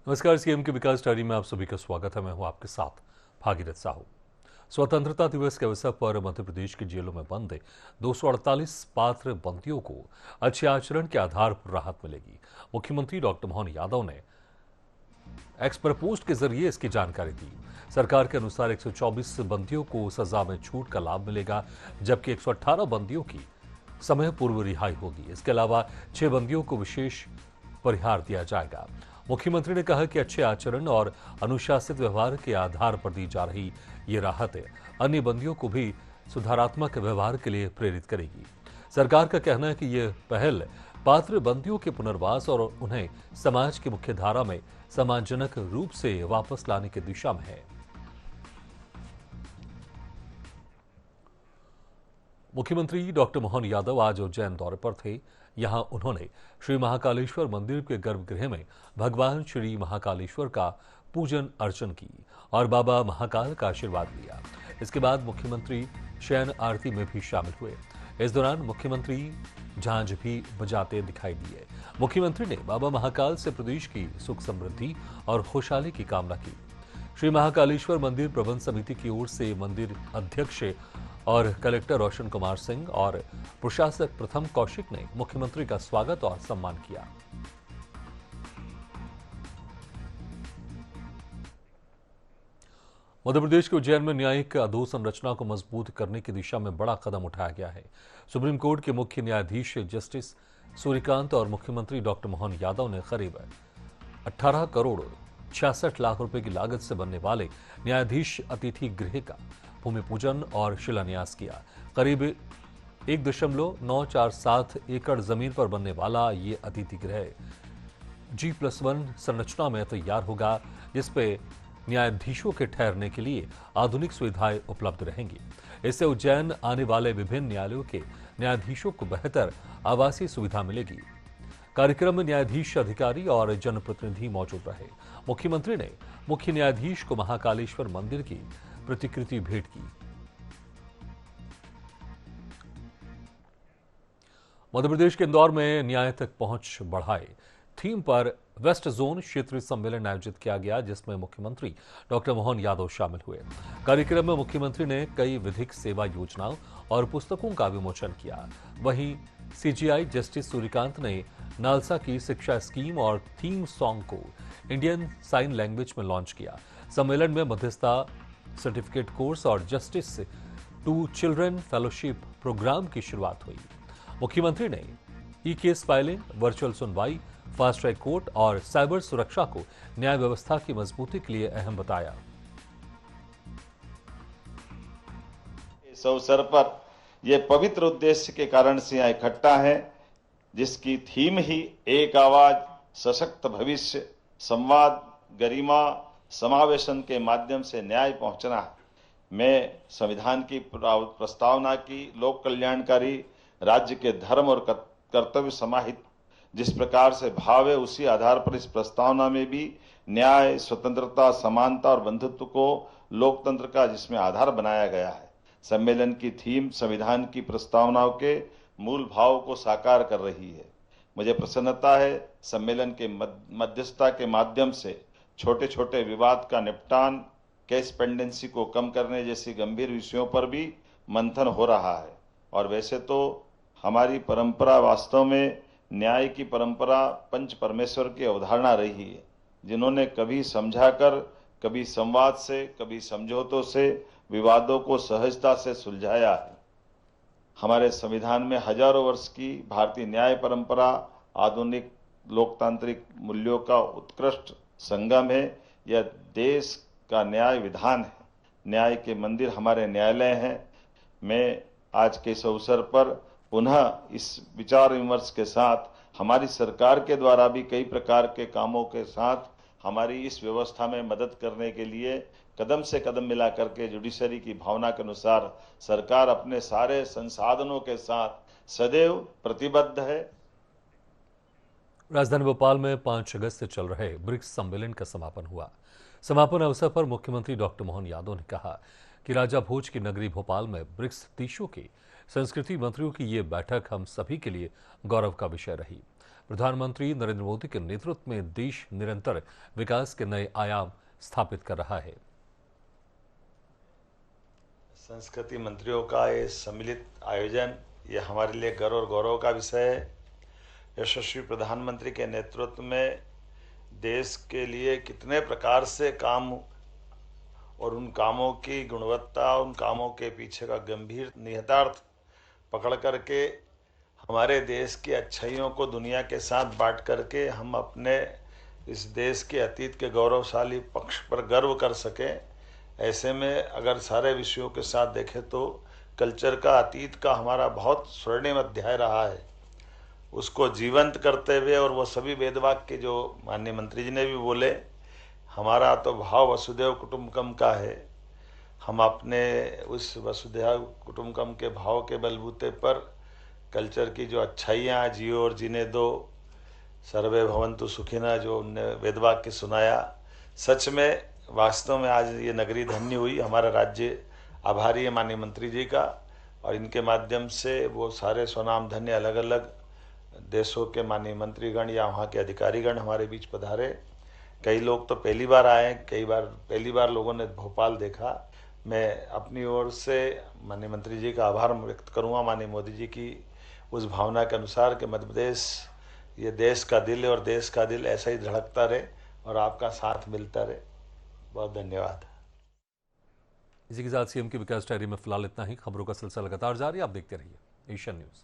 नमस्कार। सीएम के विकास डायरी में आप सभी का स्वागत है। मैं हूं आपके साथ भागीरथ साहू। स्वतंत्रता दिवस के अवसर पर मध्य प्रदेश की जेलों में बंद 248 पात्र बंदियों को अच्छे आचरण के आधार पर राहत मिलेगी। मुख्यमंत्री डॉक्टर मोहन यादव ने एक्स पर पोस्ट के जरिए इसकी जानकारी दी। सरकार के अनुसार 124 बंदियों को सजा में छूट का लाभ मिलेगा, जबकि 118 बंदियों की समय पूर्व रिहाई होगी। इसके अलावा 6 बंदियों को विशेष परिहार दिया जाएगा। मुख्यमंत्री ने कहा कि अच्छे आचरण और अनुशासित व्यवहार के आधार पर दी जा रही ये राहतें अन्य बंदियों को भी सुधारात्मक व्यवहार के लिए प्रेरित करेगी। सरकार का कहना है कि यह पहल पात्र बंदियों के पुनर्वास और उन्हें समाज की मुख्य धारा में सम्मानजनक रूप से वापस लाने की दिशा में है। मुख्यमंत्री डॉक्टर मोहन यादव आज उज्जैन दौरे पर थे। यहां उन्होंने श्री महाकालेश्वर मंदिर के गर्भगृह में भगवान श्री महाकालेश्वर का पूजन अर्चन की और बाबा महाकाल का आशीर्वाद लिया। इसके बाद मुख्यमंत्री शयन आरती में भी शामिल हुए। इस दौरान मुख्यमंत्री झांझ भी बजाते दिखाई दिए। मुख्यमंत्री ने बाबा महाकाल से प्रदेश की सुख समृद्धि और खुशहाली की कामना की। श्री महाकालेश्वर मंदिर प्रबंध समिति की ओर से मंदिर अध्यक्ष और कलेक्टर रोशन कुमार सिंह और प्रशासक प्रथम कौशिक ने मुख्यमंत्री का स्वागत और सम्मान किया। मध्य प्रदेश के उज्जैन में न्यायिक अधोसंरचना को मजबूत करने की दिशा में बड़ा कदम उठाया गया है। सुप्रीम कोर्ट के मुख्य न्यायाधीश जस्टिस सूर्यकांत और मुख्यमंत्री डॉक्टर मोहन यादव ने करीब 18 करोड़ 66 लाख रुपए की लागत से बनने वाले न्यायाधीश अतिथि गृह का भूमि पूजन और शिलान्यास किया। करीब 1.947 एकड़ जमीन पर बनने वाला ये अतिथि गृह G+1 संरचना में तैयार होगा, जिसपे न्यायाधीशों के ठहरने के लिए आधुनिक सुविधाएं उपलब्ध रहेंगी। इससे उज्जैन आने वाले विभिन्न न्यायालयों के न्यायाधीशों को बेहतर आवासीय सुविधा मिलेगी। कार्यक्रम में न्यायाधीश, अधिकारी और जनप्रतिनिधि मौजूद रहे। मुख्यमंत्री ने मुख्य न्यायाधीश को महाकालेश्वर मंदिर की प्रतिकृति भेंट की। मध्य प्रदेश के इंदौर में न्याय तक पहुंच बढ़ाए थीम पर वेस्ट जोन क्षेत्रीय सम्मेलन आयोजित किया गया, जिसमें मुख्यमंत्री डॉक्टर मोहन यादव शामिल हुए। कार्यक्रम में मुख्यमंत्री ने कई विधिक सेवा योजनाओं और पुस्तकों का विमोचन किया। वहीं सीजीआई जस्टिस सूर्यकांत ने नालसा की शिक्षा स्कीम और थीम सॉन्ग को इंडियन साइन लैंग्वेज में लॉन्च किया। सम्मेलन में मध्यस्थता सर्टिफिकेट कोर्स और justice to children fellowship programme की शुरुआत हुई। मुख्यमंत्री ने ई केस फाइलिंग, वर्चुअल सुनवाई, फास्ट ट्रैक कोर्ट और साइबर सुरक्षा को न्याय व्यवस्था की मजबूती के लिए अहम बताया। इस अवसर पर यह पवित्र उद्देश्य के कारण से यहाँ इकट्ठा है, जिसकी थीम ही एक आवाज, सशक्त भविष्य, संवाद, गरिमा, समावेशन के माध्यम से न्याय पहुंचना है। मैं संविधान की प्रस्तावना की लोक कल्याणकारी, राज्य के धर्म और कर्तव्य समाहित जिस प्रकार से भाव है, उसी आधार पर इस प्रस्तावना में भी न्याय, स्वतंत्रता, समानता और बंधुत्व को लोकतंत्र का जिसमें आधार बनाया गया है। सम्मेलन की थीम संविधान की प्रस्तावनाओं के मूल भाव को साकार कर रही है। मुझे प्रसन्नता है, सम्मेलन के मध्यस्थता के माध्यम से छोटे छोटे विवाद का निपटान, केस पेंडेंसी को कम करने जैसी गंभीर विषयों पर भी मंथन हो रहा है। और वैसे तो हमारी परंपरा वास्तव में न्याय की परंपरा पंच परमेश्वर की अवधारणा रही है, जिन्होंने कभी समझाकर, कभी संवाद से, कभी समझौतों से विवादों को सहजता से सुलझाया है। हमारे संविधान में हजारों वर्ष की भारतीय न्याय परंपरा आधुनिक लोकतांत्रिक मूल्यों का उत्कृष्ट संगम है। यह देश का न्याय विधान है। न्याय के मंदिर हमारे न्यायालय हैं। मैं आज के इस अवसर पर पुनः इस विचार विमर्श के साथ हमारी सरकार के द्वारा भी कई प्रकार के कामों के साथ हमारी इस व्यवस्था में मदद करने के लिए कदम से कदम मिला करके जुडिशरी की भावना के अनुसार सरकार अपने सारे संसाधनों के साथ सदैव प्रतिबद्ध है। राजधानी भोपाल में 5 अगस्त से चल रहे ब्रिक्स सम्मेलन का समापन हुआ। समापन अवसर पर मुख्यमंत्री डॉक्टर मोहन यादव ने कहा कि राजा भोज की नगरी भोपाल में ब्रिक्स देशों के संस्कृति मंत्रियों की ये बैठक हम सभी के लिए गौरव का विषय रही। प्रधानमंत्री नरेंद्र मोदी के नेतृत्व में देश निरंतर विकास के नए आयाम स्थापित कर रहा है। संस्कृति मंत्रियों का ये सम्मिलित आयोजन ये हमारे लिए गर्व और गौरव का विषय है। यशस्वी प्रधानमंत्री के नेतृत्व में देश के लिए कितने प्रकार से काम और उन कामों की गुणवत्ता, उन कामों के पीछे का गंभीर निहितार्थ पकड़ करके हमारे देश की अच्छाइयों को दुनिया के साथ बांट करके हम अपने इस देश के अतीत के गौरवशाली पक्ष पर गर्व कर सकें। ऐसे में अगर सारे विषयों के साथ देखें तो कल्चर का, अतीत का हमारा बहुत स्वर्णिम अध्याय रहा है, उसको जीवंत करते हुए, और वो सभी वेदवाक्य जो माननीय मंत्री जी ने भी बोले, हमारा तो भाव वसुधैव कुटुंबकम का है। हम अपने उस वसुधैव कुटुंबकम के भाव के बलबूते पर कल्चर की जो अच्छाइयाँ, जियो और जीने दो, सर्वे भवन्तु सुखिनः, जो उनने वेदवाक्य सुनाया, सच में वास्तव में आज ये नगरी धन्य हुई। हमारा राज्य आभारी है माननीय मंत्री जी का, और इनके माध्यम से वो सारे स्वनाम धन्य अलग अलग देशों के माननीय मंत्रीगण या वहाँ के अधिकारीगण हमारे बीच पधारे। कई लोग तो पहली बार आए, पहली बार लोगों ने भोपाल देखा। मैं अपनी ओर से माननीय मंत्री जी का आभार व्यक्त करूँगा, माननीय मोदी जी की उस भावना के अनुसार कि मध्य प्रदेश ये देश का दिल है और देश का दिल ऐसा ही धड़कता रहे और आपका साथ मिलता रहे। बहुत धन्यवाद। इसी के साथ सीएम की विकास डायरी में फिलहाल इतना ही। खबरों का सिलसिला लगातार जारी, आप देखते रहिए एशियन न्यूज।